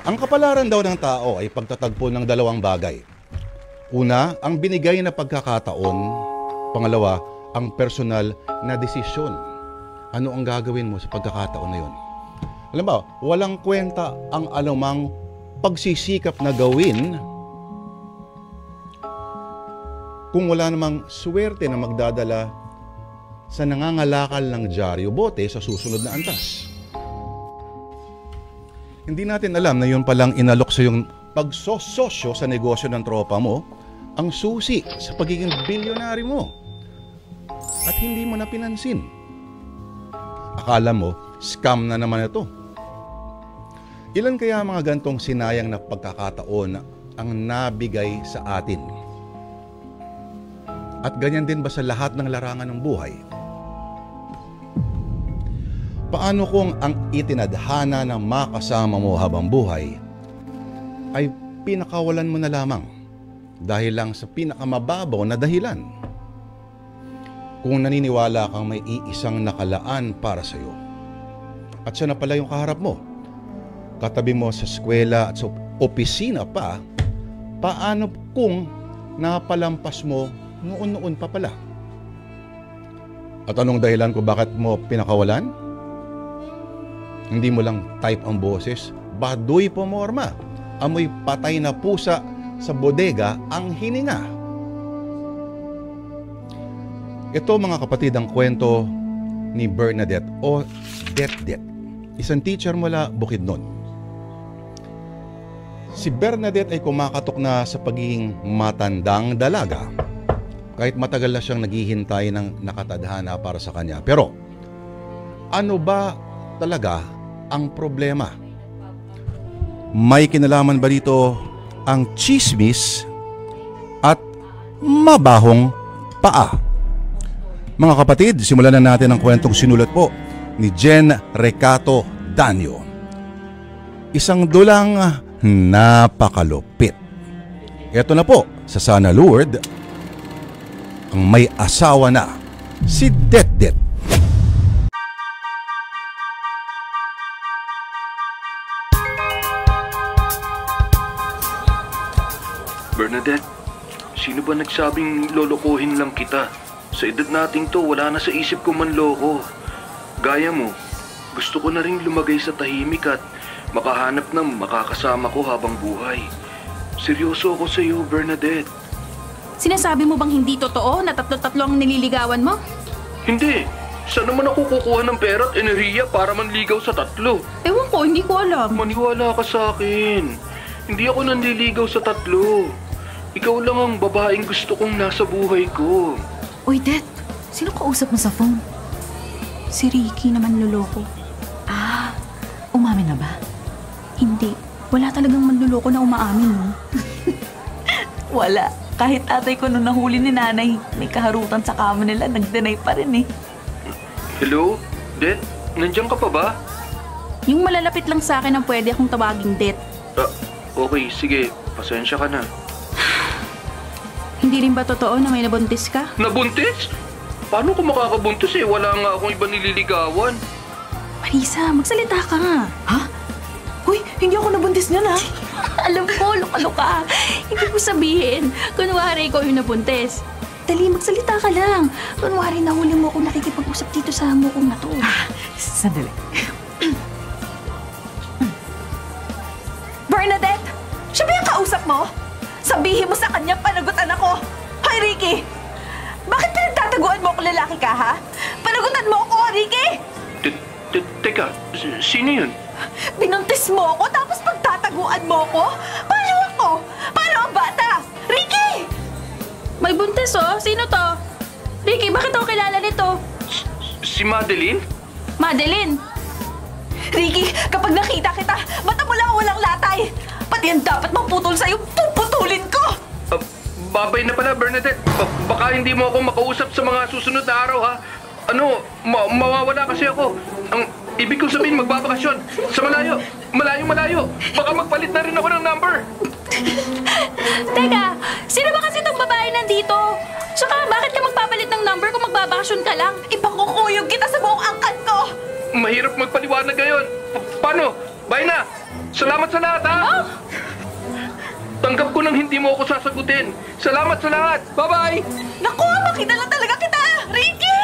Ang kapalaran daw ng tao ay pagtatagpo ng dalawang bagay. Una, ang binigay na pagkakataon. Pangalawa, ang personal na desisyon. Ano ang gagawin mo sa pagkakataon na yun? Alam ba, walang kwenta ang anumang pagsisikap na gawin kung wala namang swerte na magdadala sa nangangalakal ng dyaryo bote sa susunod na antas. Hindi natin alam na yun palang inalok sa yung pagsososyo sa negosyo ng tropa mo ang susi sa pagiging bilyonary mo. At hindi mo na pinansin. Akala mo, scam na naman ito. Ilan kaya mga gantong sinayang na pagkakataon ang nabigay sa atin? At ganyan din ba sa lahat ng larangan ng buhay? Paano kung ang itinadhana ng makasama mo habang buhay ay pinakawalan mo na lamang dahil lang sa pinakamababaw na dahilan? Kung naniniwala kang may iisang nakalaan para sa iyo at siya na pala yung kaharap mo, katabi mo sa eskwela at sa opisina pa, paano kung napalampas mo noon pa pala? At anong dahilan kung bakit mo pinakawalan? Hindi mo lang type ang boses, baduy pomorma, amoy patay na pusa sa bodega ang hininga. Ito mga kapatid ang kwento ni Bernadette o Det-Det, isang teacher mula Bukidnon. Si Bernadette ay kumakatok na sa pagiging matandang dalaga kahit matagal na siyang naghihintay ng nakatadhana para sa kanya. Pero ano ba talaga ang problema? May kinalaman ba dito ang chismis at mabahong paa? Mga kapatid, simulan na natin ang kwentong sinulat po ni Jen Recato Danyo. Isang dulang napakalupit. Ito na po sa Sana Lourdes, ang may asawa na si Det-Det. Bernadette, sino ba nagsabing lolokohin lang kita? Sa edad nating to, wala na sa isip ko manloko. Gaya mo, gusto ko na rin lumagay sa tahimik at makahanap ng makakasama ko habang buhay. Seryoso ako sa iyo, Bernadette. Sinasabi mo bang hindi totoo na tatlo-tatlo ang nililigawan mo? Hindi. Saan naman ako kukuha ng pera at enerhiya para manligaw sa tatlo? Ewan ko, hindi ko alam. Maniwala ka sa akin. Hindi ako nanliligaw sa tatlo. Ikaw lang ang babaeng gusto kong nasa buhay ko. Uy, Det, sino kausap mo sa phone? Si Ricky naman luloko. Ah, umamin na ba? Hindi. Wala talagang manluloko na umaamin, no? Wala. Kahit tatay ko nung nahuli ni nanay, may kaharutan sa kama nila, nag-deny pa rin eh. Hello? Det? Nandiyan ka pa ba? Yung malalapit lang sa akin ang pwede akong tawaging Det. Okay, sige. Pasensya ka na. Hindi rin ba totoo na may nabuntis ka? Nabuntis? Paano ko makakabuntis eh? Wala nga akong iba nililigawan. Marisa, magsalita ka nga. Ha? Uy, hindi ako nabuntis niyan ha? Alam ko, luka-luka. Hindi ko sabihin. Kunwari ikaw yung nabuntis. Dali, magsalita ka lang. Kunwari nahuli mo ako nakikipag-usap dito sa mukong na to. Sandali. Bernadette! Siya ba yung kausap mo? Sabihin mo sa kanya, panagutan ako! Hoy, Ricky! Bakit pinagtataguan mo ako lalaki ka, ha? Panagutan mo ako, Ricky! Teka, sino yun? Binuntis mo ako, tapos pagtataguan mo ako? Paano ako? Paano ang bata? Ricky! May buntis oh. Sino to? Ricky, bakit ako kilala nito? Si Madeline? Madeline! Ricky, kapag nakita kita, mata mo lang walang latay! Pati yan dapat maputol sa'yo, puputulin ko! Babay na pala, Bernadette. Baka hindi mo ako makausap sa mga susunod na araw, ha? Ano, mawawala kasi ako. Ang ibig kong sabihin, magbabakasyon. Sa malayo. Malayo. Baka magpalit na rin ako ng number. Teka, sino ba kasi itong babae nandito? Tsaka, bakit ka magpapalit ng number kung magbabakasyon ka lang? Ipakukuyog kita sa buong angkan ko! Mahirap magpaliwanag ngayon. Paano? Bye na! Salamat sa lahat, ha? Tanggap ko nang hindi mo ako sasagutin. Salamat sa lahat. Bye-bye! Naku, makita lang talaga kita! Ricky!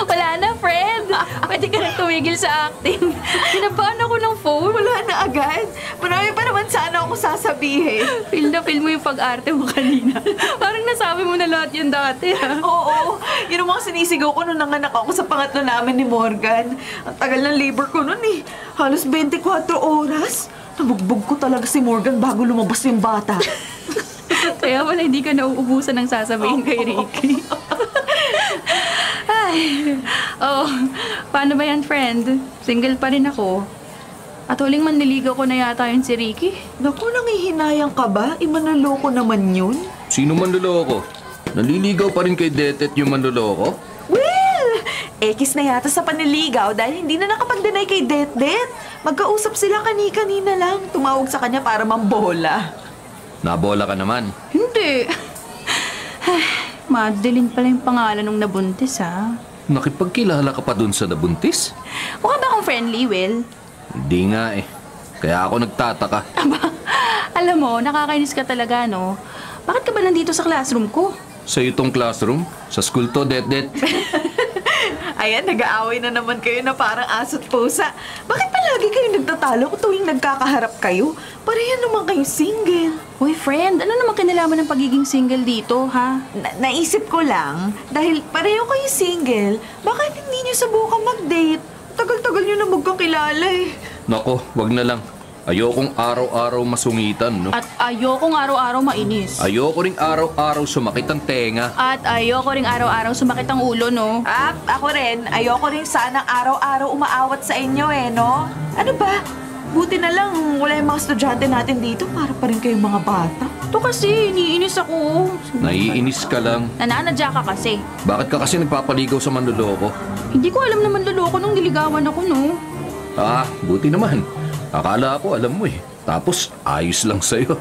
Wala na, friend. Pwede ka na tumigil sa acting. Kinabahan ako ng phone. Wala na agad. Marami pa naman sana ako sasabihin. Feel na feel mo yung pag-arte mo kanina. Parang nasabi mo na lahat yun dati, ha? Oo, yun ang mga sinisigaw ko nung nanganak ako sa pangatlo namin ni Morgan. Ang tagal ng labor ko nun eh. Halos 24 oras. Nabugbog ko talaga si Morgan bago lumabas yung bata. Kaya wala hindi ka nauubusan ng sasabihin kay Ricky. Ay, paano ba yan, friend? Single pa rin ako. At huling manliligaw ko na yata yun si Ricky. Naku, nangihinayang ka ba? Imanaloko naman yun. Sino manloloko? Naliligaw pa rin kay Detet yung manloloko? Well, ekis na yata sa paniligaw dahil hindi na nakapag-deny kay Det-Det. Magkausap sila kani-kanina lang. Tumawag sa kanya para mambola. Nabola ka naman. Hindi. Madeline pala yung pangalan nung nabuntis, ha? Nakipagkilala ka pa dun sa nabuntis? Mukha ba akong friendly, Will? Hindi nga eh. Kaya ako nagtataka. Alam mo, nakakainis ka talaga, no? Bakit ka ba nandito sa classroom ko? Sa itong classroom? Sa school to, Det-Det? Ayan, nag-aaway na naman kayo na parang aso't pusa. Bakit palagi kayo nagtatalo kung tuwing nagkakaharap kayo? Parehan naman kayo single. Uy, friend, ano naman kinalaman ng pagiging single dito, ha? Naisip ko lang, dahil pareho kayo single, bakit hindi niyo subukan mag-date? Tagal-tagal niyo na magkakilala eh. Nako, wag na lang. Ayokong araw-araw masungitan, no? At ayokong araw-araw mainis. Ayoko ring araw-araw sumakit ang tenga. At ayoko ring araw-araw sumakit ang ulo, no? Ako rin. Ayoko rin sanang araw-araw umaawat sa inyo eh, no? Ano ba? Buti na lang wala yung mga estudyante natin dito para pa rin kayong mga bata. Ito kasi, iniinis ako. Naiinis ka lang. Nananadya ka kasi. Bakit ka kasi nagpapaligaw sa manloloko? Hindi ko alam naman luloko nung niligawan ako, no? Buti naman. Akala ko alam mo eh. Tapos ayos lang sa'yo.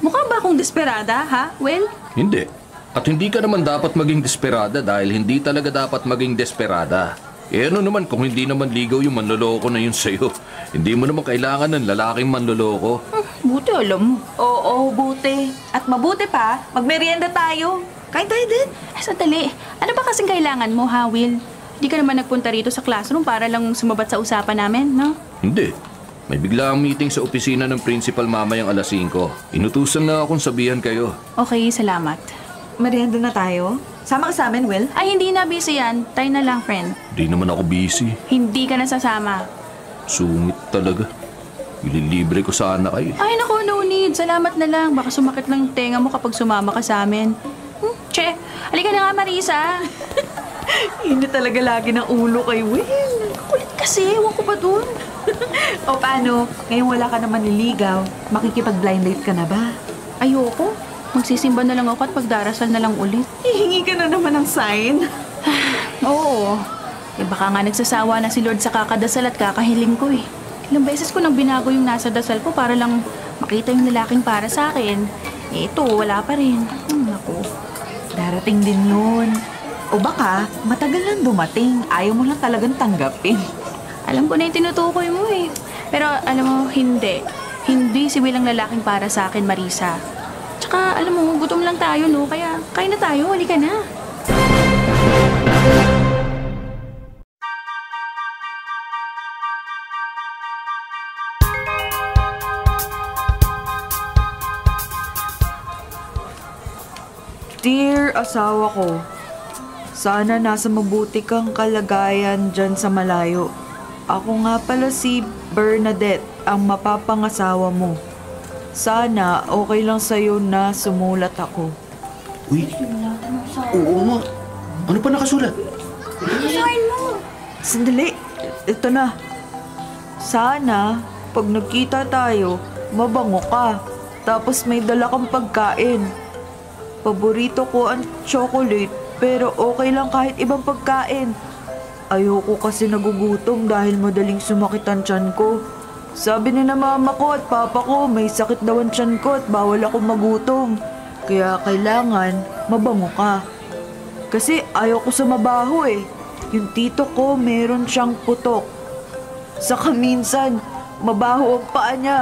Mukha ba akong desperada, ha? Well? Hindi. At hindi ka naman dapat maging desperada dahil hindi talaga dapat maging desperada. Eh ano naman kung hindi naman ligaw yung manloloko na yun sa'yo? Hindi mo naman kailangan ng lalaking manloloko. Buti alam mo. Oo, buti. At mabuti pa, magmerienda tayo. Kain tayo din. Sandali. Ano ba kasing kailangan mo, ha, Will? Hindi ka naman nagpunta rito sa classroom para lang sumabat sa usapan namin, no? Hindi. May bigla ang meeting sa opisina ng principal mamayang alas 5. Inutusan na akong sabihan kayo. Okay, salamat. Merienda na tayo. Sama ka sa amin, Will? Ay, hindi na busy yan. Tayo na lang, friend. Di naman ako busy. Hindi ka nasasama. Sungit talaga. Ililibre ko sana kayo. Ay, naku, no need. Salamat na lang. Baka sumakit lang yung tenga mo kapag sumama ka sa amin. Che, halika na nga, Marisa. Hindi talaga lagi ng ulo kay Will. Kulit kasi, ewan ko ba dun? O paano? Ngayon wala ka naman niligaw. Makikipag-blind date ka na ba? Ayoko. Magsisimba na lang ako at pagdarasal na lang ulit. Hihingi ka na naman ng sign. Oo. Eh baka nga nagsasawa na si Lord sa kakadasal at kakahiling ko eh. Ilang beses ko nang binago yung nasa dasal ko para lang makita yung lalaking para sa akin. Eh ito, wala pa rin. Naku. Darating din yun. O baka, matagal lang dumating. Ayaw mo lang talagang tanggapin. Alam ko na yung tinutukoy mo eh. Pero alam mo, hindi. Hindi si Will ang lalaking para sa akin, Marisa. Tsaka, alam mo, gutom lang tayo, no? Kaya, kain na tayo. Halika na. Dear asawa ko, sana nasa mabuti kang kalagayan dyan sa malayo. Ako nga pala si Bernadette, ang mapapangasawa mo. Sana okay lang sa'yo na sumulat ako. Uy, oo nga. Ano pa nakasulat? Sandali, ito na. Sana, pag nagkita tayo, mabango ka. Tapos may dala kang pagkain. Paborito ko ang chocolate, pero okay lang kahit ibang pagkain. Ayoko kasi nagugutom dahil madaling sumakit ang tiyan ko. Sabi ni na mama ko at papa ko may sakit daw ang tiyan ko at bawal ako magutom. Kaya kailangan mabango ka. Kasi ayoko sa mabaho eh. Yung tito ko meron siyang putok. Saka minsan mabaho ang paa niya.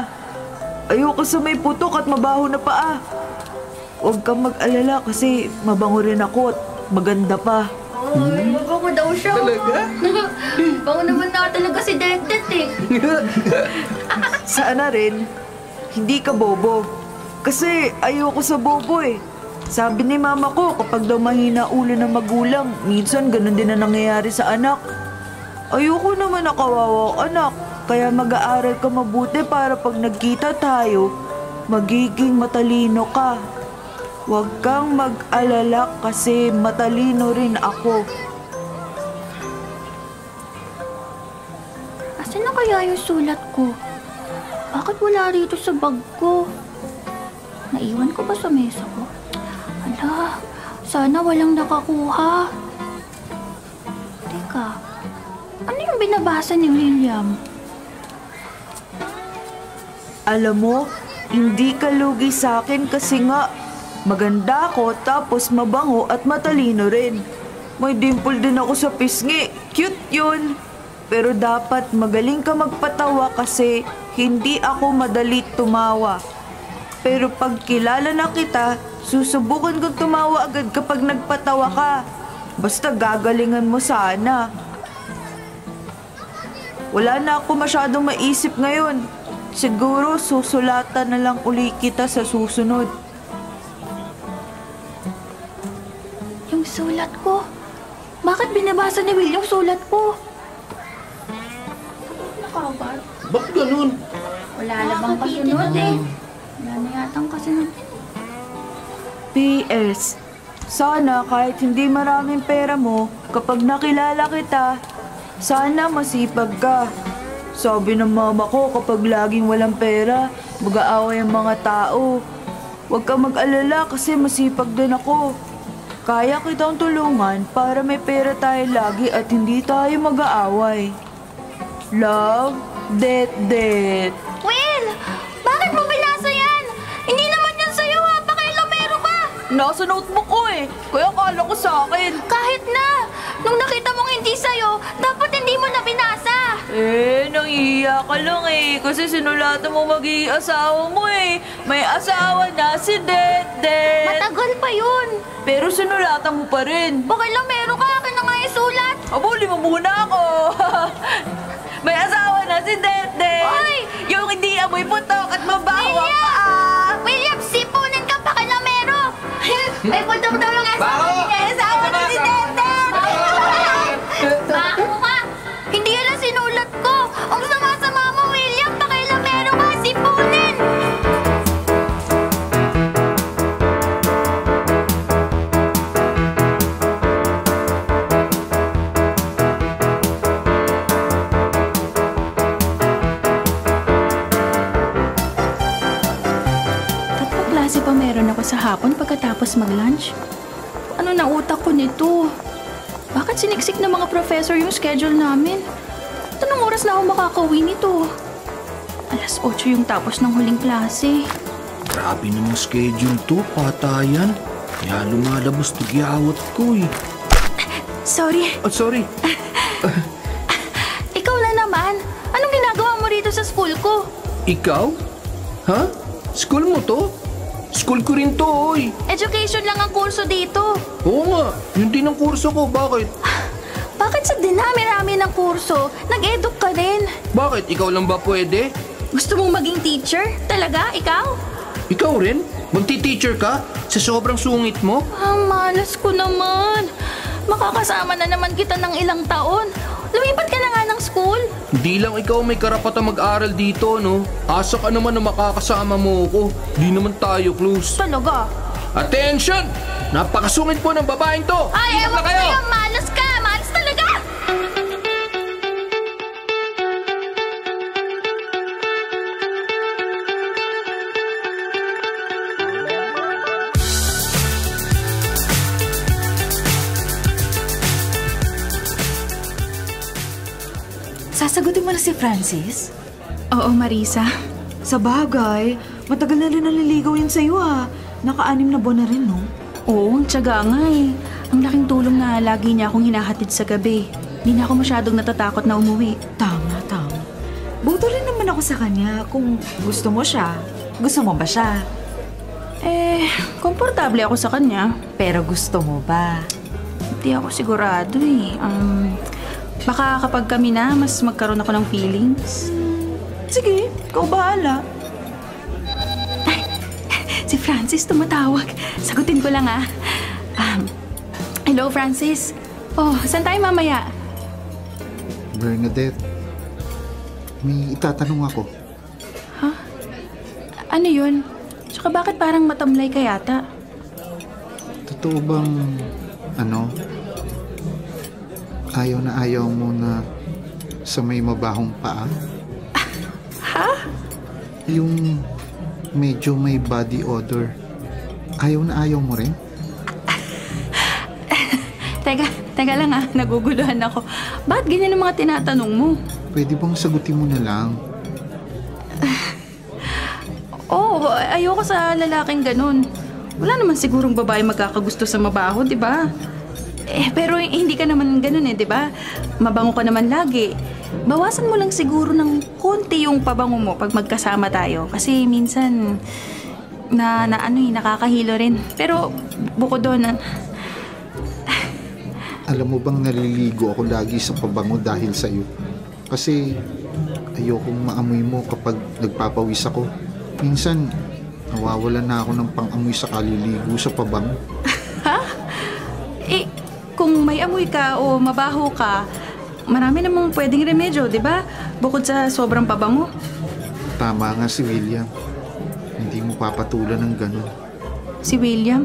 Ayoko sa may putok at mabaho na paa. Huwag kang mag-alala kasi mabango rin ako at maganda pa. Ay, mabango daw siya. Talaga? Bango naman na talaga si Det-Det eh. Sana rin, hindi ka bobo. Kasi ayoko sa bobo eh. Sabi ni mama ko, kapag daw mahina ulo ng magulang, minsan ganun din na nangyayari sa anak. Ayoko naman na kawawa anak. Kaya mag-aaral ka mabuti para pag nagkita tayo, magiging matalino ka. Huwag kang mag-alala kasi matalino rin ako. Asan na kaya yung sulat ko? Bakit wala rito sa bag ko? Naiwan ko ba sa mesa ko? Ala, sana walang nakakuha. Teka, ano yung binabasa ni William? Alam mo, hindi ka lugi sa akin kasi nga maganda ako tapos mabango at matalino rin. May dimple din ako sa pisngi. Cute yun. Pero dapat magaling ka magpatawa kasi hindi ako madali tumawa. Pero pag kilala na kita, susubukan kong tumawa agad kapag nagpatawa ka. Basta gagalingan mo sana. Wala na ako masyadong maisip ngayon. Siguro susulatan na lang uli kita sa susunod. Yung sulat ko? Bakit binabasa ni Will yung sulat ko? Nakabal. Bakit ganun? Wala na bang kasunod eh? Wala na yatang kasunod. P.S. Sana kahit hindi maraming pera mo, kapag nakilala kita, sana masipag ka. Sabi ng mama ko kapag laging walang pera, mag-aaway ang mga tao. Huwag kang mag-alala kasi masipag din ako. Kaya kitang tulungan para may pera tayo lagi at hindi tayo mag-aaway. Love, Det-Det. Will! Bakit mo binasa yan? Hindi naman yan sa'yo ha! Pakialamero ka! Nasa notebook ko eh, kaya akala ko sa akin. Kahit na! Nung nakita mong hindi sa'yo, dapat hindi mo na binasa! Nangihiya ka lang eh. Kasi sinulatan mo mag-i-asawa mo eh. May asawa na si Det-Det. Matagal pa yun! Pero sinulatan mo pa rin. Pakialamero ka! Akin na nga yung sulat! Abuli mo muna ako. May asawa na si Det-Det. Hoy! Yung hindi amoy putok at mabaho ang William! paa. William, sipunin ka pakialamero! May putok daw yung asawa Baho! niya! Asawa na si Det-Det! Baho ka! Hindi yan ang sinulat ko! Ang sama-sama mo, William! Pakialamero ka! Sipunin! Tatlong klase pa meron ako sa hapon pagkatapos mag-lunch. Ano na utak ko nito? Bakit siniksik ng mga professor yung schedule namin? Anong oras na ako makakauwi nito? 8:00 yung tapos ng huling klase. Grabe namang schedule to, patayan. Kaya lumalabas tigyawat ko eh. Sorry, Oh, sorry. ikaw na naman. Anong ginagawa mo rito sa school ko? Ikaw? Ha? School mo to? School ko rin to, oy. Education lang ang kurso dito. Oo nga, yun din ang kurso ko. Bakit? Bakit sa dinami-rami ng kurso, nag-eduk ka din? Bakit? Ikaw lang ba pwede? Gusto mong maging teacher? Talaga? Ikaw? Ikaw rin? Magti-teacher ka? Sa sobrang sungit mo? Ang malas ko naman. Makakasama na naman kita ng ilang taon. Lumipat ka na nga ng school. Hindi lang ikaw may karapatang mag-aral dito, no? Asa ka naman na makakasama mo ko. Di naman tayo close. Talaga? Attention! Napakasungit po ng babaeng to! Ay, Ingat ewan na ko kayo! sa'yo. Malas ka. Malas talaga. Sasagutin mo na si Francis? Oo, Marisa. Sa bagay, matagal na rin naliligaw yun sa'yo ah. Naka-6 na buwan na rin, no? Oo, ang tiyaga nga eh. Ang laking tulong na lagi niya akong hinahatid sa gabi. Hindi na ako masyadong natatakot na umuwi. Tama. Buto rin naman ako sa kanya kung gusto mo siya. Gusto mo ba siya? Komportable ako sa kanya. Pero gusto mo ba? Hindi ako sigurado eh. Baka kapag kami na, mas magkaroon ako ng feelings. Sige, ikaw bahala. Si Francis tumatawag. Sagutin ko lang ah. Hello Francis. Oh, saan tayo mamaya? Bernadette, may itatanong ako. Ano yun? Tsaka bakit parang matamlay ka yata? Totoo bang, ayaw na ayaw mo na sa may mabahong paa? Ha? Yung medyo may body odor. Ayaw na ayaw mo rin? Teka lang ah, naguguluhan ako. Bakit ganyan ang mga tinatanong mo? Pwede bang sagutin mo na lang? Oo, ayoko sa lalaking ganun. Wala naman sigurong babae magkakagusto sa mabaho, di ba? Pero hindi ka naman ganun di ba? Mabango ka naman lagi. Bawasan mo lang siguro ng konti yung pabango mo pag magkasama tayo. Kasi minsan, nakakahilo rin. Pero bukod doon, Alam mo bang naliligo ako lagi sa pabango dahil sa'yo? Kasi ayokong maamoy mo kapag nagpapawis ako. Minsan, nawawalan na ako ng pang-amoy sa kaliligo sa pabango. Ha? Kung may amoy ka o mabaho ka, marami namang pwedeng remedyo, di ba? Bukod sa sobrang pabango. Tama nga si William. Hindi mo papatulan ng ganun. Si William?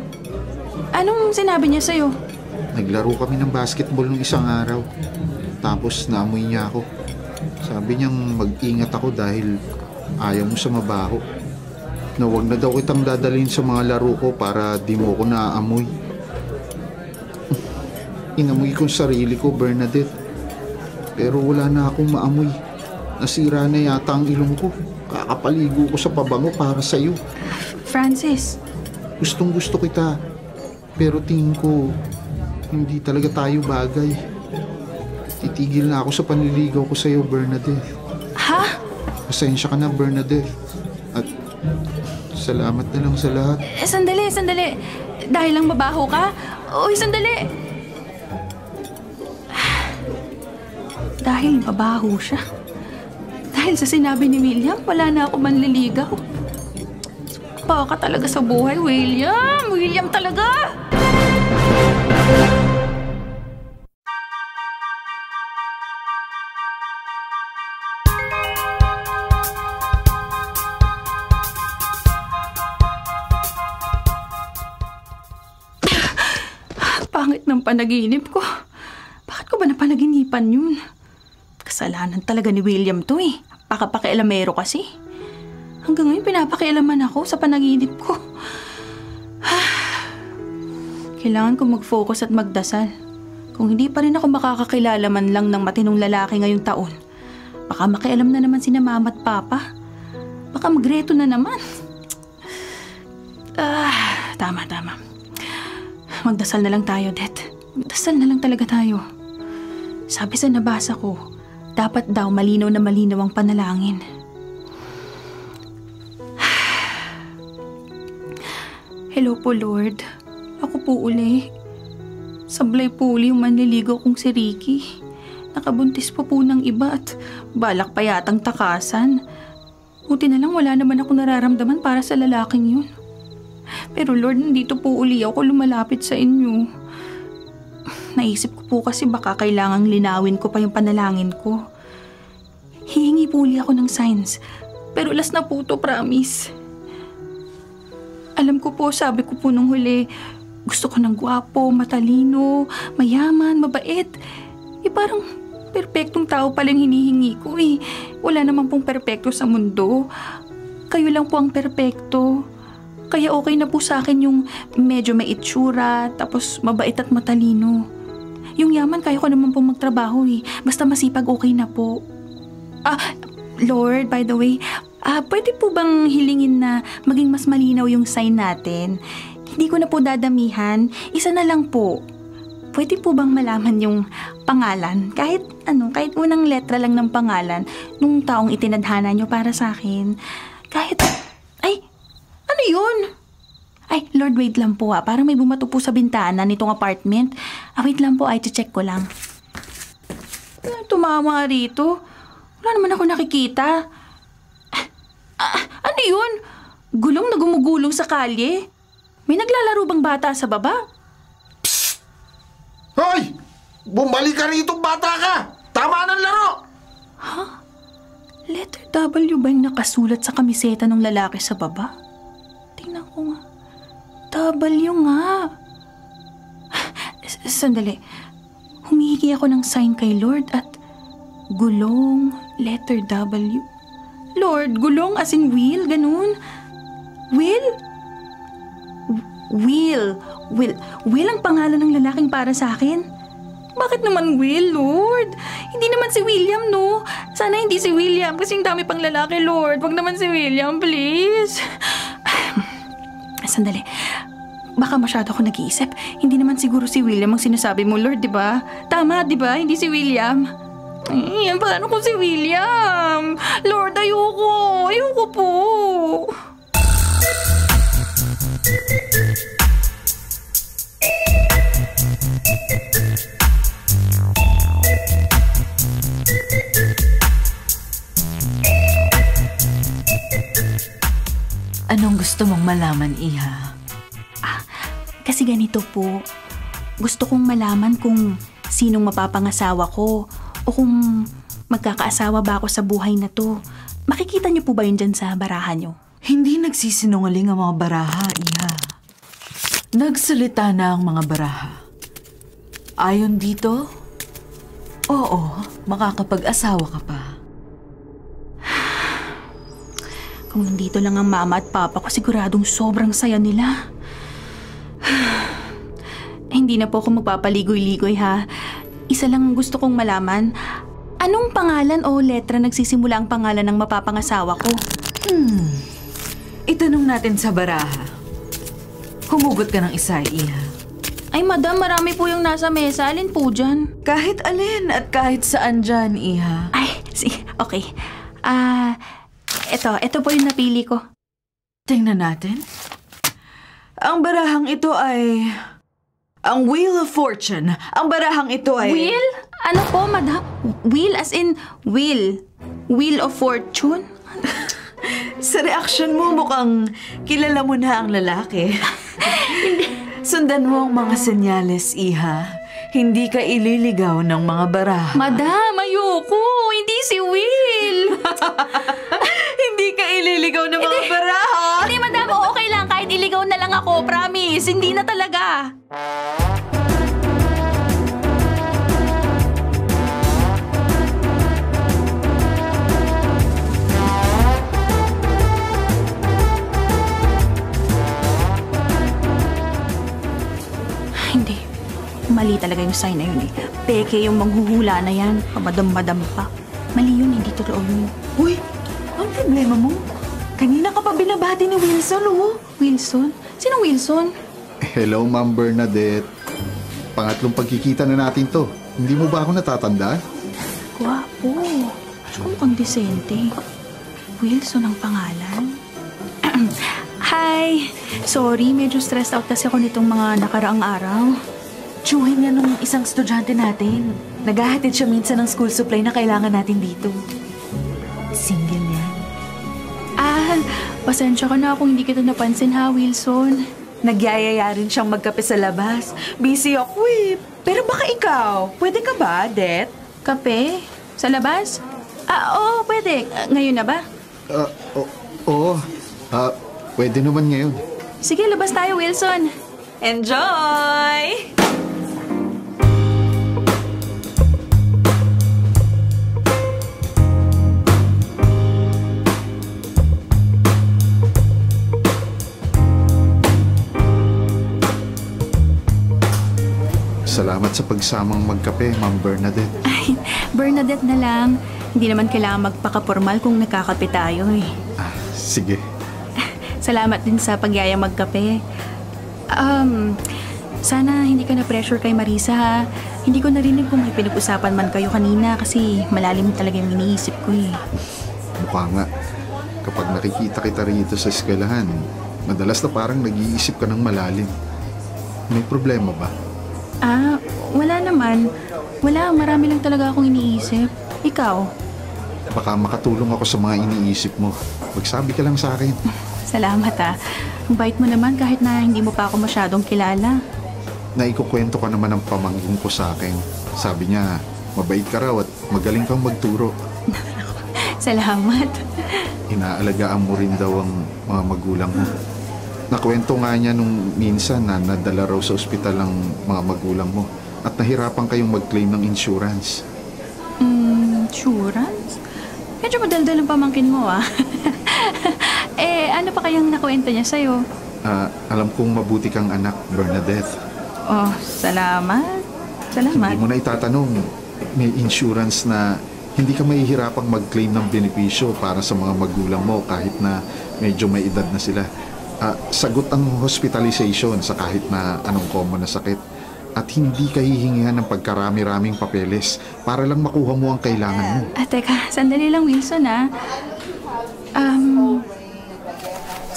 Anong sinabi niya sa'yo? Naglaro kami ng basketball nung isang araw. Tapos naamoy niya ako. Sabi niyang mag-ingat ako dahil ayaw mo sa mabaho. Na wag na daw kitang dadalhin sa mga laro ko para di mo ko naaamoy. Inamoy kong sarili ko, Bernadette. Pero wala na akong maamoy. Nasira na yata ang ilong ko. Kakapaligo ko sa pabango para sa'yo. Francis. Gustong gusto kita. Pero tingin ko, hindi talaga tayo bagay. Titigil na ako sa panliligaw ko sa'yo, Bernadette. Ha? Pasensya ka na, Bernadette. At salamat na lang sa lahat. Sandali. Dahil lang mabaho ka? Uy, sandali. Dahil mabaho siya. Dahil sa sinabi ni William, wala na ako manliligaw. Baka talaga sa buhay, William. William talaga! Pangit ng panaginip ko. Bakit ko ba napanaginipan yun? Kasalanan talaga ni William to eh. Pakialamero kasi. Hanggang ngayon pinapakialaman ako sa panaginip ko. Kailangan ko mag-focus at magdasal. Kung hindi pa rin ako makakakilala man lang ng matinong lalaki ngayong taon, baka makialam na naman sina mama at papa. Baka magreto na naman. Tama. Magdasal na lang tayo, Det. Magdasal na lang talaga tayo. Sabi sa nabasa ko, dapat daw malinaw na malinaw ang panalangin. Hello po, Lord. Ako po uli. Sablay po uli yung manliligaw kong si Ricky. Nakabuntis pa po ng iba at balak pa yatang takasan. Buti na lang wala naman ako nararamdaman para sa lalaking yun. Pero Lord, nandito po uli ako lumalapit sa inyo. Naisip ko po kasi baka kailangang linawin ko pa yung panalangin ko. Hihingi po uli ako ng signs. Pero last na po to, promise. Alam ko po, sabi ko po nung huli, gusto ko ng gwapo, matalino, mayaman, mabait. Parang perpektong tao palang hinihingi ko eh. Wala naman pong perpekto sa mundo. Kayo lang po ang perpekto. Kaya okay na po sa akin yung medyo may itsura, tapos mabait at matalino. Yung yaman, kaya ko naman pong magtrabaho eh. Basta masipag, okay na po. Lord, by the way, pwede po bang hilingin na maging mas malinaw yung sign natin? Hindi ko na po dadamihan. Isa na lang po. Pwede po bang malaman yung pangalan? Kahit kahit unang letra lang ng pangalan nung taong itinadhana nyo para sa akin. Kahit, ay, ano yun? Ay, Lord, wait lang po Parang may bumato po sa bintana nitong apartment. Wait lang po, check ko lang. Tumama rito. Wala naman ako nakikita. Ano yun? Gulong na gumugulong sa kalye. May naglalaro bang bata sa baba? Hoy! Bumalik ka rito, bata ka! Tama ng laro! Letter W ba yung nakasulat sa kamiseta ng lalaki sa baba? Tingnan ko nga. W nga. Sandali. Humihingi ako ng sign kay Lord at gulong, letter W. Lord, gulong as in wheel, ganun. Will? Will ang pangalan ng lalaking para sa akin? Bakit naman Will, Lord? Hindi naman si William, no? Sana hindi si William kasi ang dami pang lalaki, Lord. Wag naman si William, please. Sandali. Baka masyado ako nag-iisip. Hindi naman siguro si William ang sinasabi mo, Lord, di ba? Tama, di ba? Hindi si William. Paano kung si William? Lord, ayoko. Ayoko po. Anong gusto mong malaman, Iha? Kasi ganito po. Gusto kong malaman kung sinong mapapangasawa ko o kung magkakaasawa ba ako sa buhay na to. Makikita niyo po ba yun dyan sa baraha niyo? Hindi nagsisinungaling ang mga baraha, Iha. Nagsalita na ang mga baraha. Ayon dito, oo, makakapag-asawa ka pa. Kung nandito lang ang mama at papa ko, siguradong sobrang saya nila. Hindi na po ako magpapaligoy-ligoy ha. Isa lang gusto kong malaman. Anong pangalan o letra nagsisimula ang pangalan ng mapapangasawa ko? Itanong natin sa baraha. Humugot ka ng isa, Iha. Ay madam, marami po yung nasa mesa. Alin po dyan? Kahit alin at kahit saan dyan, Iha. Ay, okay. Ito po yung napili ko. Tingnan natin. Ang barahang ito ay... Ang Wheel of Fortune. Ang barahang ito ay... Wheel? Ano po, madam? Wheel as in wheel? Wheel of Fortune? Sa reaksyon mo, mukhang kilala mo na ang lalaki. Sundan mo ang mga senyales, Iha. Hindi ka ililigaw ng mga baraha. Madam, ayoko. Hindi si Will. Hindi ka ililigaw ng mga baraha. Hindi, madam. Okay lang. Kahit iligaw na lang ako. Promise. Hindi na talaga. Hindi. Mali talaga yung sign na yun eh. Peke yung manghuhula na yan. Kamadam-madam pa. Mali yun, hindi totoo yun. Uy, ang problema mo? Kanina ka pa binabati ni Wilson, oh. Wilson? Sinong Wilson? Hello, Ma'am Bernadette. Pangatlong pagkikita na natin to. Hindi mo ba ako natatandaan? Gwapo. At mukhang desente. Wilson ang pangalan. Hi! Sorry, medyo stressed out kasi ako nitong mga nakaraang araw. Tsuhin nga nung isang estudyante natin. Naghahatid siya minsan ng school supply na kailangan natin dito. Single yan. Pasensya ka na kung hindi kita napansin ha, Wilson. Nagyayaya rin siyang magkape sa labas. Busy ako eh. Pero baka ikaw, pwede ka ba, Det? Kape? Sa labas? Oo, pwede. Ngayon na ba? Oo. Pwede naman ngayon. Sige, labas tayo, Wilson. Enjoy! Salamat sa pagsamang magkape, Ma'am Bernadette. Ay, Bernadette na lang. Hindi naman kailangan magpaka-formal kung nakakape tayo eh. Sige. Salamat din sa pagyayang magkape. Sana hindi ka na pressure kay Marisa ha. Hindi ko narinig kung may pinag-usapan man kayo kanina kasi malalim talaga yung iniisip ko eh. Mukha nga. Kapag nakikita kita rito sa eskwelahan, madalas na parang nag-iisip ka ng malalim. May problema ba? Wala naman. Wala, marami lang talaga akong iniisip. Ikaw? Baka makatulong ako sa mga iniisip mo. Magsabi ka lang sa akin. Salamat Ang bait mo naman kahit na hindi mo pa ako masyadong kilala. Naikukwento ka naman ng pamangkin ko sa akin. Sabi niya, mabait ka raw at magaling kang magturo. Salamat. Inaalagaan mo rin daw ang mga magulang mo. Nakwento nga niya nung minsan na nadala raw sa ospital ang mga magulang mo at nahirapan kayong mag-claim ng insurance. Insurance? Medyo madaldal ang pamangkin mo ano pa kayang nakwento niya sa'yo? Alam kong mabuti kang anak, Bernadette. Oh, salamat. Salamat. Hindi mo na itatanong, may insurance na hindi ka mahihirapang mag-claim ng benepisyo para sa mga magulang mo kahit na medyo may edad na sila. Sagot ang hospitalization sa kahit na anong common na sakit at hindi ka hihingihan ng pagkarami-raming papeles para lang makuha mo ang kailangan mo. Teka, sandali lang Wilson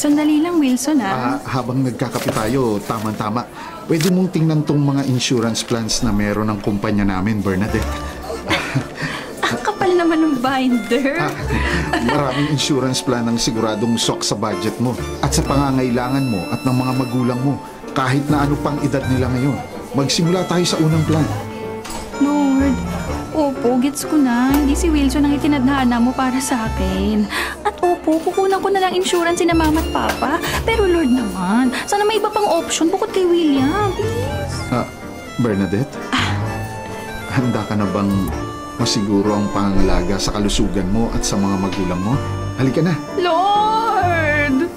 Sandali lang Wilson Habang nagkakape tayo, tama-tama. Pwede mong tingnan tong mga insurance plans na meron ng kumpanya namin, Bernadette. Ang kapal naman ng binder. Maraming insurance plan ang siguradong sok sa budget mo at sa pangangailangan mo at ng mga magulang mo kahit na ano pang edad nila ngayon. Magsimula tayo sa unang plan. Lord, opo, gets ko na. Hindi si Wilson ang itinadhana mo para sa akin. At opo, kukunan ko na lang insurance na mama at papa. Pero Lord naman, sana may iba pang option bukod kay William, please. Bernadette? Handa ka na bang masiguro ang pangangalaga sa kalusugan mo at sa mga magulang mo? Halika na. Lord!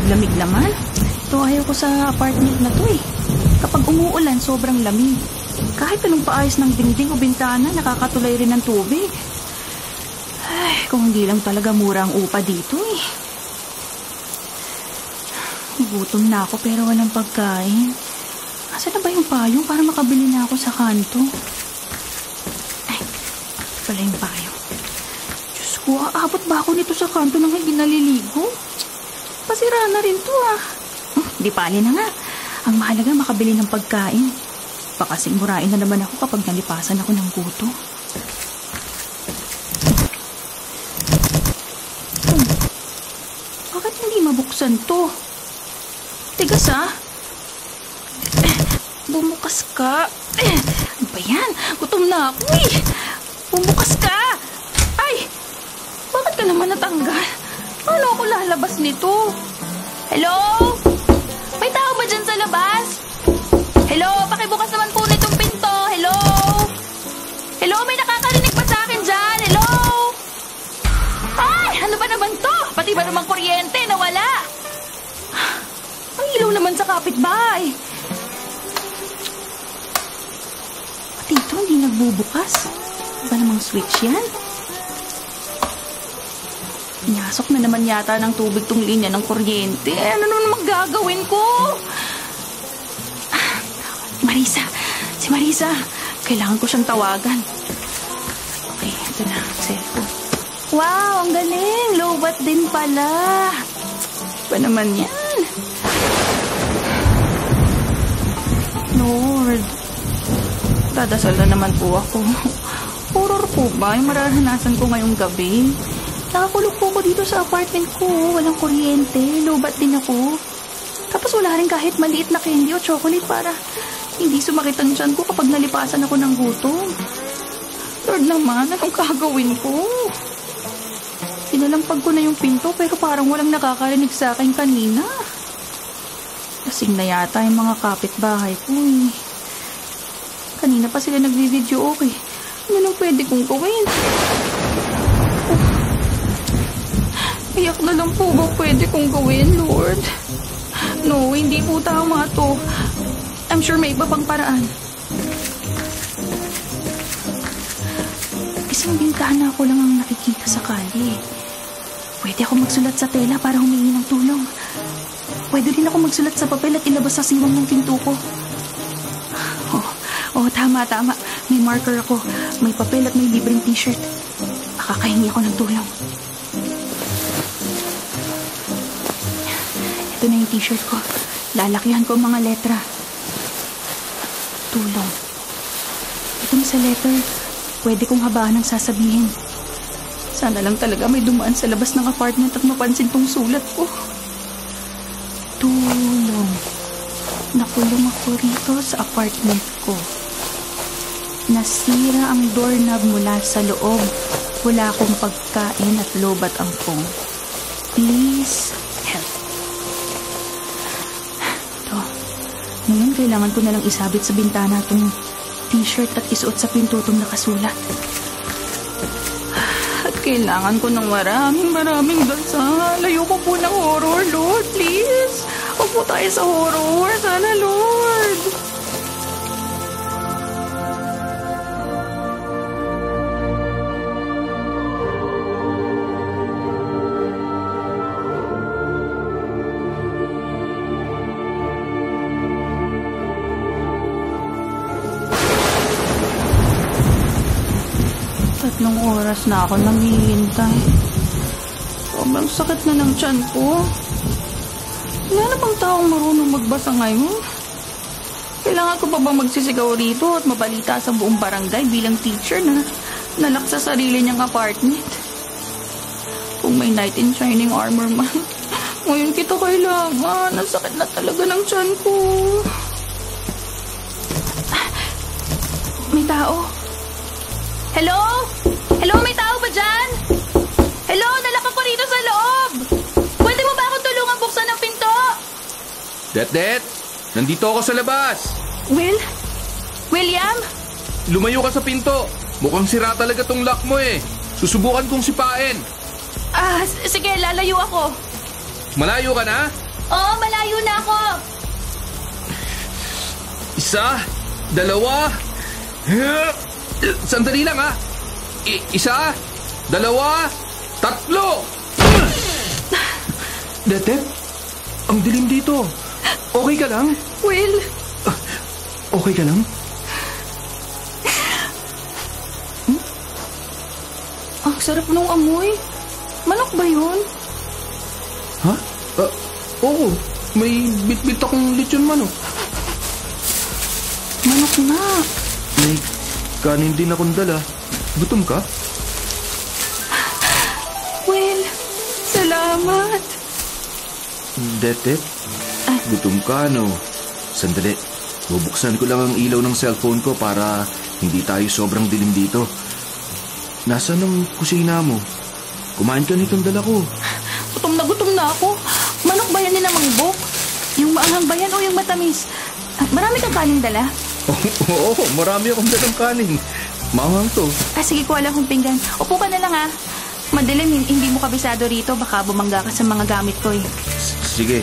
Lamig naman. Ito ayaw ko sa apartment na to eh. Kapag umuulan, sobrang lamig. Kahit anong paayos ng dingding o bintana, nakakatulay rin ng tubig. Ay, kung hindi lang talaga mura ang upa dito eh. Gutom na ako pero walang pagkain. Asan na ba yung payong para makabili na ako sa kanto? Ay, pala yung payong. Diyos ko, aabot ba ako nito sa kanto nang hindi naliligo? Pasira na rin to Di pali na nga. Ang mahalaga makabili ng pagkain. Baka sigurain na naman ako kapag nalipasan ako ng gutom. Bakit hindi mabuksan to? Tigas Bumukas ka. Ano ba yan? Gutom na ako Bumukas ka. Ay! Bakit ka naman natanggal? Paano ako lalabas nito? Hello? May tao ba dyan sa labas? Hello? Pakibukas naman po nitong pinto. Hello? Hello? May nakakarinig ba sa akin dyan? Hello? Ay! Ano ba naman to? Pati ba namang kuryente? Nawala? Ang ilaw naman sa kapitbahay. Pati ito hindi nagbubukas. Ba namang switch yan? Pinasok na naman yata ng tubig tong linya ng kuryente. Ano naman magagawin ko? Marisa. Si Marisa. Kailangan ko siyang tawagan. Okay, ito na. Cellphone. Wow, ang galing. Lobat din pala. Ba naman yan? Lord. Dadasal na naman po ako. Horror po ba yung mararanasan ko ngayong gabi? Nakakulong po ako dito sa apartment ko. Walang kuryente. Lobat din ako. Tapos wala rin kahit maliit na candy o chocolate para hindi sumakit ang tiyan ko kapag nalipasan ako ng gutom. Lord naman, anong gagawin ko? Pinalampag ko na yung pinto pero parang walang nakakarinig sa akin kanina. Lasing na yata yung mga kapitbahay ko eh. Kanina pa sila nagvi-video okay. Ano nang pwede kong gawin? Iyak na lang po ba pwede kong gawin, Lord? No, hindi po tama to. I'm sure may iba pang paraan. Isang bintana ko lang ang nakikita sa kalye. Pwede ako magsulat sa tela para humingi ng tulong. Pwede rin ako magsulat sa papel at ilabas sa siwang ng pinto ko. Tama. May marker ako, may papel at may libreng t-shirt. Makakahingi ako ng tulong. Ito na yung t-shirt ko. Lalakihan ko ang mga letra. Tulong. Itong sa letter, pwede kong habaan ang sasabihin. Sana lang talaga may dumaan sa labas ng apartment at mapansin tong sulat ko. Tulong. Nakulong ako rito sa apartment ko. Nasira ang doorknob mula sa loob. Wala akong pagkain at lobat angkong. Please help. Ito. Ngayon kailangan ko na lang isabit sa bintana itong t-shirt at isuot sa pinto itong nakasulat. At kailangan ko ng maraming dasal. Ayoko po ng horror, Lord. Please. Huwag po tayo sa horror. Sana, Lord. Tatlong oras na ako namihintay. Sobrang sakit na ng tiyan ko. Wala na bang taong marunong magbasa ngayon? Kailangan ko pa bang magsisigaw rito at mabalita sa buong barangay bilang teacher na nalak sa sarili niyang apartment? Kung may knight in shining armor man, ngayon kita kailangan. Ang sakit na talaga ng tiyan ko. May tao. Hello? Hello, may tao ba dyan? Hello, nalak ako rito sa loob. Pwede mo ba akong tulungan buksan ng pinto? Det, nandito ako sa labas. William? Lumayo ka sa pinto. Mukhang sira talaga tong lock mo eh. Susubukan kong sipain. Sige, lalayo ako. Malayo ka na? Oo, malayo na ako. Isa, dalawa. Sandali lang ha. Isa, dalawa, tatlo. Det, ang dilim dito. Okay ka lang? Will? Okay ka lang? Ang sarap ng amoy. Manok ba yun? Ha? Oo. May bit-bit akong lechon manok. Manok na. May kanin din akong dala. Gutom ka? Will, salamat. Det, gutom ka, no? Sandali. Bubuksan ko lang ang ilaw ng cellphone ko para hindi tayo sobrang dilim dito. Nasaan ang kusina mo? Kumain ka nitong dala ko. Gutom na ako. Manok ba yan nilang mangbok? Yung maanghang ba yan o yung matamis? Marami kang kanin dala? Oo, marami akong dalang kanin. Maanghang to. Sige, kuha lang kong pinggan. Upo ka na lang ha. Madilim, hindi mo kabisado rito. Baka bumangga ka sa mga gamit ko eh. Sige.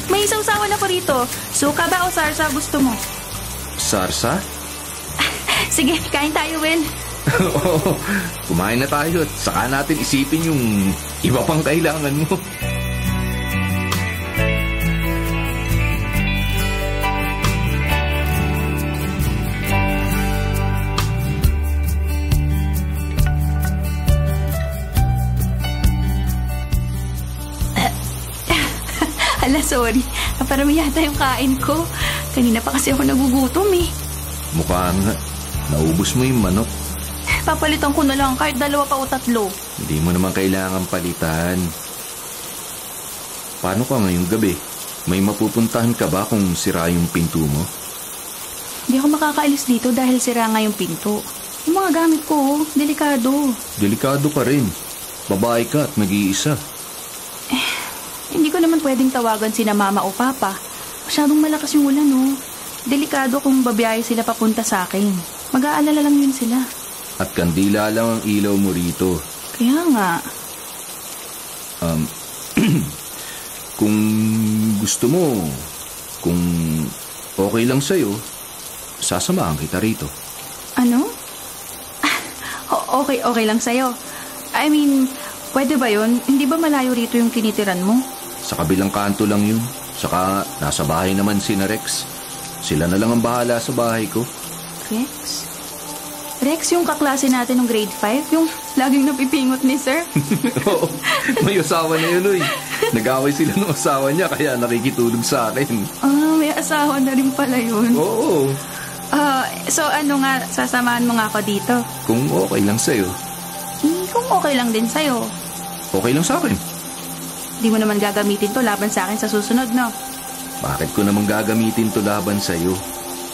May isawsawan ako rito. Suka ba o sarsa gusto mo? Sarsa? Sige, kain tayo, Will. Oo, kumain na tayo at saka natin isipin yung iba pang kailangan mo. Sorry. Parami yata yung kain ko. Kanina pa kasi ako nagugutom eh. Mukhang naubos mo yung manok. Papalitan ko na lang kahit 2 pa o 3. Hindi mo naman kailangan palitan. Paano ka ngayong gabi? May mapupuntahan ka ba kung sira yung pinto mo? Hindi ako makakaalis dito dahil sira nga yung pinto. Yung mga gamit ko, delikado. Delikado ka rin. Babae ka at nag-iisa. Hindi ko naman pwedeng tawagan sina mama o papa. Masyadong malakas yung ulan, no? Delikado kung babiyahe sila papunta sa akin. Mag-aalala lang yun sila. At kandila lang ang ilaw mo rito. Kaya nga. Kung gusto mo, kung okay lang sa'yo, sasamahan kita rito. Ano? okay lang sa'yo. I mean, pwede ba yun? Hindi ba malayo rito yung tinitiran mo? Sa kabilang kanto lang yun. Saka nasa bahay naman sina Rex. Sila na lang ang bahala sa bahay ko. Rex? Rex, yung kaklase natin ng grade 5? Yung laging napipingot ni sir? Oo, may asawa na yun, uy. Nag-away sila ng asawa niya kaya nakikitulog sa akin. May asawa na rin pala yun. Oo. So ano nga, sasamahan mo nga ako dito? Kung okay lang sa'yo. Kung okay lang din sa'yo. Okay lang sa akin. Di mo naman gagamitin to laban sa akin sa susunod, no? Bakit ko naman gagamitin to laban sa'yo?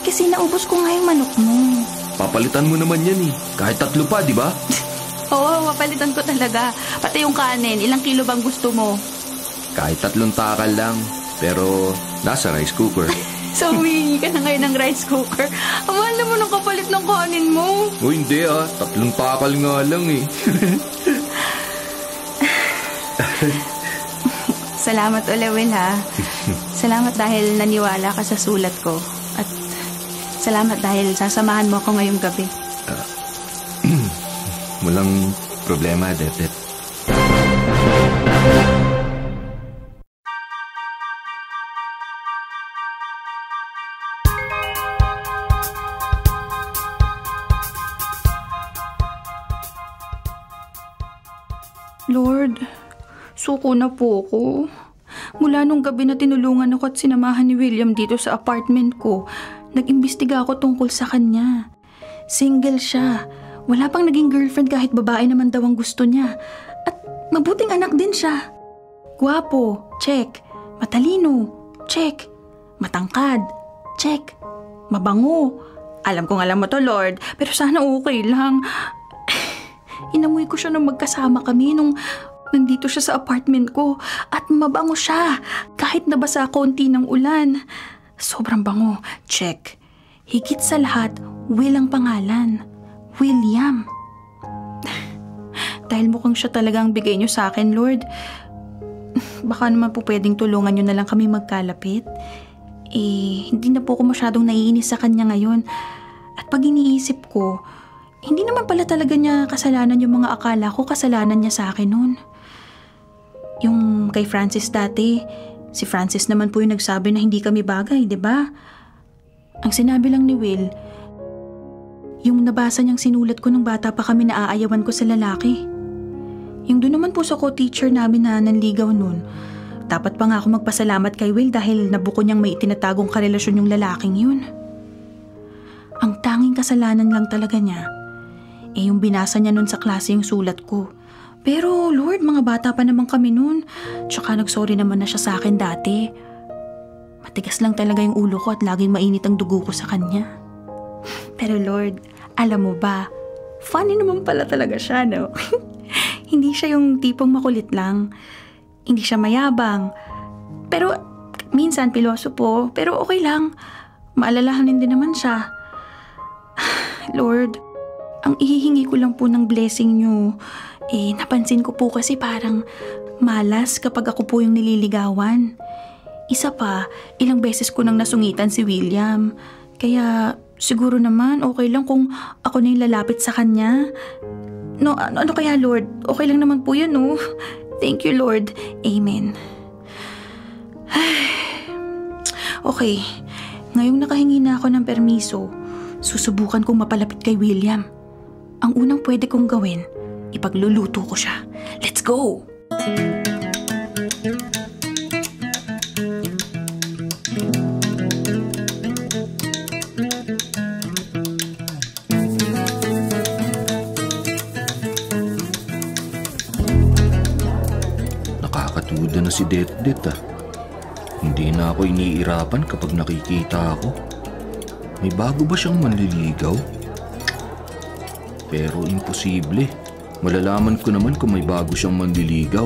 Kasi naubos ko nga yung manok mo. Papalitan mo naman yan eh. Kahit 3 pa, di ba? Oo, papalitan ko talaga. Pati yung kanin, ilang kilo bang gusto mo? Kahit 3 takal lang. Pero nasa rice cooker. So, humingi ka na ngayon ng rice cooker. Ang mahal naman ang kapalit ng kanin mo. O hindi 3 takal nga lang eh. Salamat ulit, Will, ha? Salamat dahil naniwala ka sa sulat ko. At salamat dahil sasamahan mo ako ngayong gabi. Walang problema, Det. Lord, suko na po ako. Mula nung gabi na tinulungan ako at sinamahan ni William dito sa apartment ko, nag-imbestiga ako tungkol sa kanya. Single siya. Wala pang naging girlfriend kahit babae naman daw ang gusto niya. At mabuting anak din siya. Gwapo, check. Matalino, check. Matangkad, check. Mabango. Alam kong alam mo to, Lord, pero sana okay lang. Inamoy ko siya nung magkasama kami nung nandito siya sa apartment ko at mabango siya kahit nabasa konti ng ulan. Sobrang bango. Check. Higit sa lahat, Will ang pangalan. William. Dahil mukhang siya talagang bigay niyo sa akin, Lord. Baka naman po pwedeng tulungan niyo na lang kami magkalapit. Hindi na po ako masyadong naiinis sa kanya ngayon. At pag iniisip ko, hindi naman pala talaga niya kasalanan yung mga akala ko kasalanan niya sa akin noon. Yung kay Francis dati, si Francis naman po yung nagsabi na hindi kami bagay, di ba? Ang sinabi lang ni Will, yung nabasa niyang sinulat ko nung bata pa kami na aayawan ko sa lalaki. Yung doon naman po sa co-teacher namin na nanligaw noon, dapat pa nga ako magpasalamat kay Will dahil nabuko niyang may itinatagong karelasyon yung lalaking yun. Ang tanging kasalanan lang talaga niya, yung binasa niya nun sa klase yung sulat ko. Pero Lord, mga bata pa naman kami nun. Tsaka nagsorry naman na siya sa akin dati. Matigas lang talaga yung ulo ko at laging mainit ang dugo ko sa kanya. Pero Lord, alam mo ba, funny naman pala talaga siya, no? Hindi siya yung tipong makulit lang. Hindi siya mayabang. Pero minsan pilosopo, pero okay lang. Maalalahanin din naman siya. Lord, ang ihihingi ko lang po ng blessing niyo, napansin ko po kasi parang malas kapag ako po yung nililigawan. Isa pa, ilang beses ko nang nasungitan si William. Kaya siguro naman okay lang kung ako na yung lalapit sa kanya. No, ano kaya Lord? Okay lang naman po yun, no? Thank you, Lord. Amen. Okay, ngayong nakahingi na ako ng permiso, susubukan kong mapalapit kay William. Ang unang pwede kong gawin, ipagluluto ko siya. Let's go! Nakakatuda na si Det ah. Hindi na ako iniirapan kapag nakikita ako. May bago ba siyang manliligaw? Pero imposible. Malalaman ko naman kung may bago siyang manliligaw.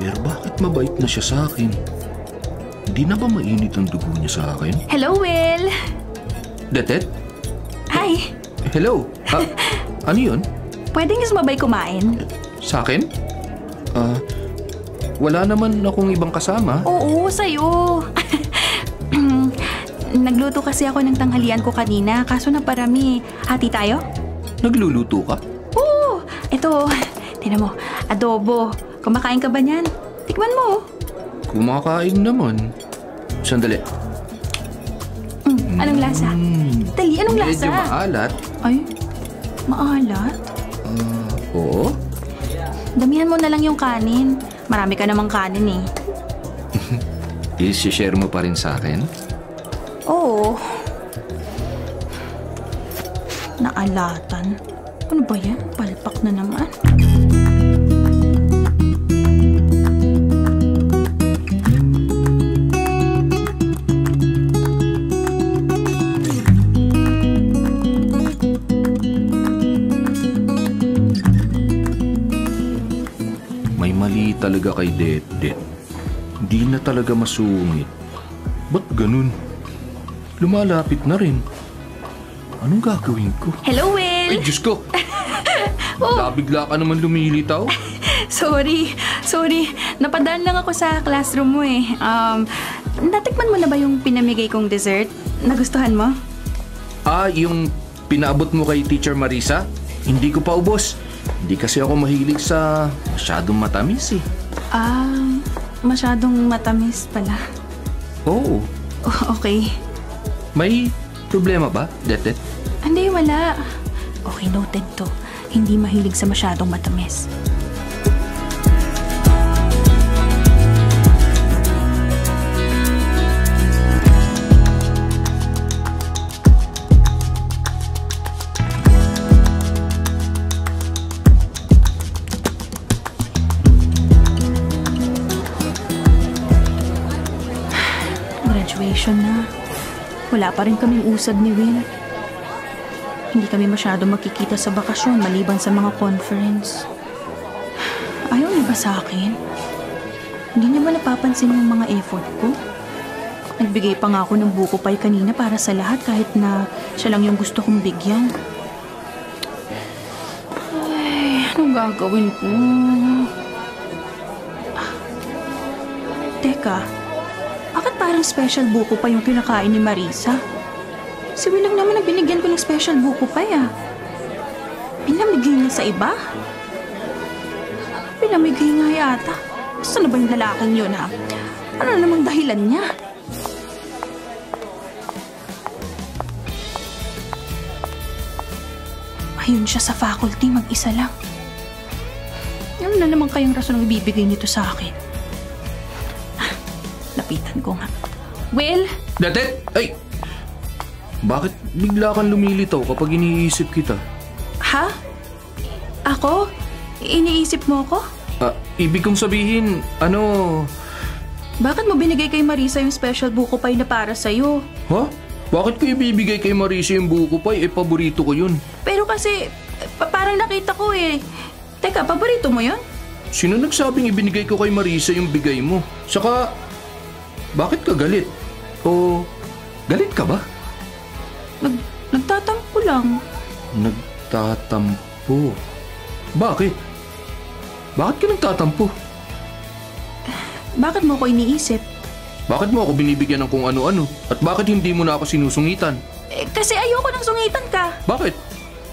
Pero bakit mabait na siya sa akin? Hindi na ba mainit ang dugo niya sa akin? Hello, Will! Det? Hi! Hello? Ano yun? Pwedeng sumabay kumain? Sa akin? Wala naman akong ibang kasama. Oo, sa'yo. Nagluto kasi ako ng tanghalian ko kanina, kaso naparami. Hati tayo? Nagluluto ka? Ito, tinan mo, adobo. Kumakain ka ba niyan? Tikman mo. Kumakain naman. Sandali. Anong lasa? Dali, anong lasa? Medyo maalat. Ay, maalat? Oo. Damihan mo na lang yung kanin. Marami ka namang kanin eh. I-share mo pa rin sa akin? Oo. Naalatan. Ano ba yan? Palpak na naman. May mali talaga kay Det. Hindi na talaga masungit. Ba't ganun? Lumalapit na rin. Anong gagawin ko? Hello, Will! Ay, Diyos ko! Bigla ka naman lumilitaw. Sorry. Napadaan lang ako sa classroom mo eh. Natikman mo na ba yung pinamigay kong dessert? Nagustuhan mo? Yung pinaabot mo kay Teacher Marisa? Hindi ko pa ubos. Hindi kasi ako mahilig sa masyadong matamis eh. Masyadong matamis pala. Oo. Okay. May problema ba, Det? Hindi, wala. Okay, noted to. Hindi mahilig sa masyadong matamis. Graduation na. Wala pa rin kaming usad ni Will. Hindi kami masyado magkikita sa bakasyon maliban sa mga conference. Ayaw niya ba sa akin? Hindi niya ba napapansin yung mga effort ko? Nagbigay pa nga ako ng buko pie kanina para sa lahat kahit na siya lang yung gusto kong bigyan. Ay, anong gagawin ko? Teka, bakit parang special buko pa yung kinakain ni Marisa? Si Will lang naman ang binigyan ko ng special buko pa Pinamigay niya sa iba? Pinamigay nga yata. Saan na ba yung lalaking yun ha? Ano na namang dahilan niya? Ayun siya sa faculty, mag-isa lang. Ano na naman kayang rason ang ibibigay nito sa akin? Lapitan ko nga. Will? Det! Ay! Bakit bigla kang lumilitaw kapag iniisip kita? Ha? Ako? Iniisip mo ako? Ibig kong sabihin, Bakit mo binigay kay Marisa yung special buko pie na para sa'yo? Ha? Bakit ko ibibigay kay Marisa yung buko pie? Paborito ko yun. Pero kasi, parang nakita ko eh. Teka, paborito mo yun? Sino nagsabing ibinigay ko kay Marisa yung bigay mo? Saka, bakit ka galit? O, galit ka ba? Nagtatampo lang. Nagtatampo? Bakit? Bakit ka nagtatampo? Bakit mo ko iniisip? Bakit mo ako binibigyan ng kung ano-ano? At bakit hindi mo na ako sinusungitan? Kasi ayoko nang sungitan ka. Bakit?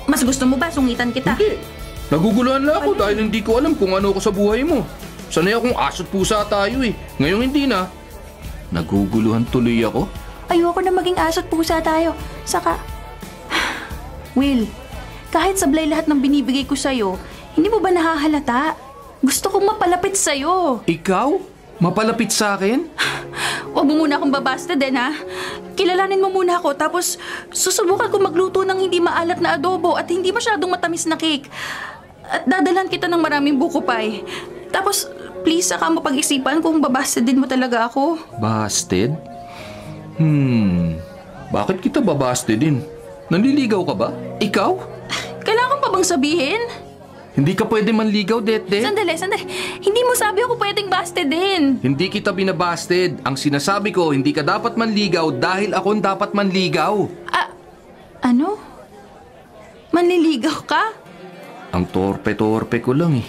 Mas gusto mo ba sungitan kita? Hindi. Naguguluhan lang ako dahil hindi ko alam kung ano ako sa buhay mo. Sanay akong aso't pusa tayo eh. Ngayong hindi na. Naguguluhan tuloy ako. Ayoko na maging aso't pusa tayo. Saka, Will, kahit sablay lahat ng binibigay ko sa'yo, hindi mo ba nahahalata? Gusto kong mapalapit sa'yo. Ikaw? Mapalapit sa akin? Huwag mo muna akong babasta din, ha? Kilalanin mo muna ako, tapos susubukan ko magluto ng hindi maalat na adobo at hindi masyadong matamis na cake. At dadalan kita ng maraming buko pie. Tapos, please, saka mo pag-isipan kung babasta din mo talaga ako. Busted? Bakit kita babastedin? Nanliligaw ka ba? Ikaw? Kailangan pa bang sabihin? Hindi ka pwede manligaw, Det. Sandali. Hindi mo sabi ako pwedeng busted din. Hindi kita binabasted. Ang sinasabi ko, hindi ka dapat manligaw dahil akong dapat manligaw. Ano? Manliligaw ka? Ang torpe-torpe ko lang eh.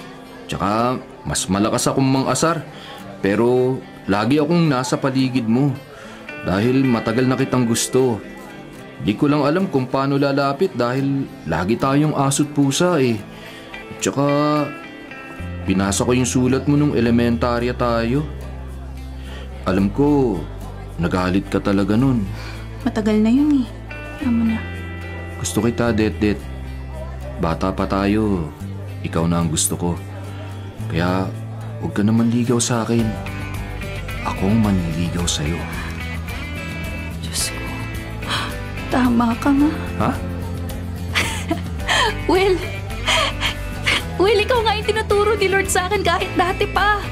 Tsaka, mas malakas akong mang-asar. Pero, lagi akong nasa paligid mo. Dahil matagal na kitang gusto. Di ko lang alam kung paano lalapit dahil lagi tayong aso't pusa eh. Tsaka, binasa ko yung sulat mo nung elementarya tayo. Alam ko, nagalit ka talaga nun. Matagal na yun eh. Alam mo na. Gusto kita, Det. Bata pa tayo. Ikaw na ang gusto ko. Kaya, huwag ka naman ligaw sa akin. Ako ang manliligaw sa'yo. Diyos ko. Tama ka nga. Ha? Will, ikaw nga yung tinuturo ni Lord sa akin kahit dati pa.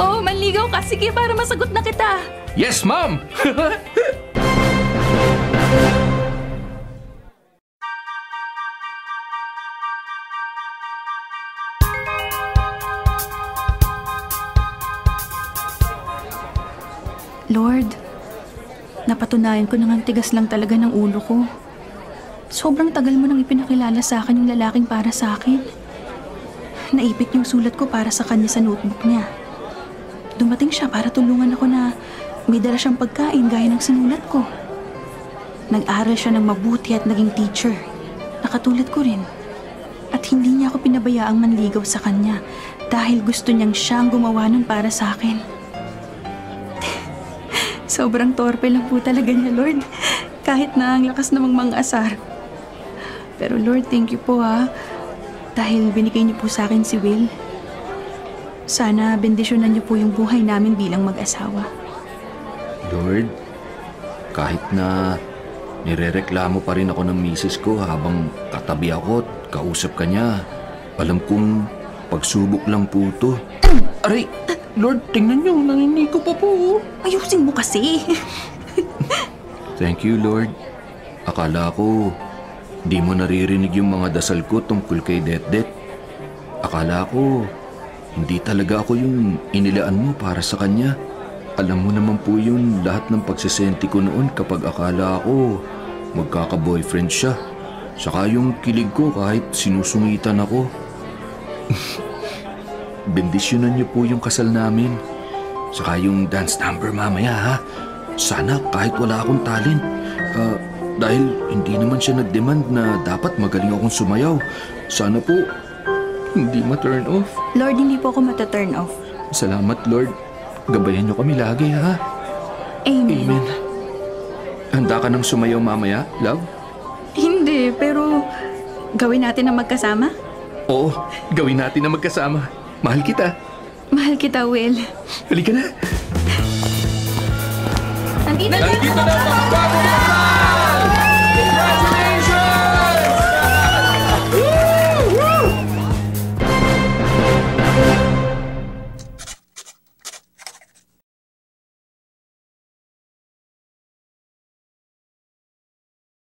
Oh, manligaw ka. Sige, para masagot na kita. Yes, Ma'am! Lord, napatunayan ko nang ang tigas lang talaga ng ulo ko. Sobrang tagal mo nang ipinakilala sa akin yung lalaking para sa akin. Naipit yung sulat ko para sa kanya sa notebook niya. Dumating siya para tulungan ako na may dala siyang pagkain gaya ng sinulat ko. Nag-aral siya ng mabuti at naging teacher. Nakatulad ko rin. At hindi niya ako pinabayaang manligaw sa kanya dahil gusto niyang siyang gumawa nun para sa akin. Sobrang torpe lang po talaga niya, Lord. Kahit na ang lakas namang mang-asar. Pero Lord, thank you po ha. Dahil binigay niyo po sa akin si Will. Sana bendisyonan niyo po yung buhay namin bilang mag-asawa. Lord, kahit na nirereklamo pa rin ako ng misis ko habang katabi ako at kausap ka niya, alam kong pagsubok lang po to. Aray! Lord, tingnan niyo, naninig ko pa po. Ayusin mo kasi. Thank you, Lord. Akala ko, di mo naririnig yung mga dasal ko tungkol kay Det. Akala ko, hindi talaga ako yung inilaan mo para sa kanya. Alam mo naman po yun lahat ng pagsisenti ko noon kapag akala ko magkaka-boyfriend siya. Saka yung kilig ko kahit sinusungitan ako. Bendisyonan niyo po yung kasal namin. Saka yung dance number mamaya ha. Sana kahit wala akong talent. Dahil hindi naman siya nag-demand na dapat magaling akong sumayaw. Sana po hindi ma-turn off. Lord, hindi po ako mata-turn off. Salamat, Lord. Gabayan niyo kami lagi ha. Amen. Amen. Handa ka nang sumayaw mamaya, love? Hindi, pero gawin natin na magkasama? Oo, gawin natin na magkasama. Mahal kita. Mahal kita, Will. Halika na. Nandito na! Nandito na ang bagong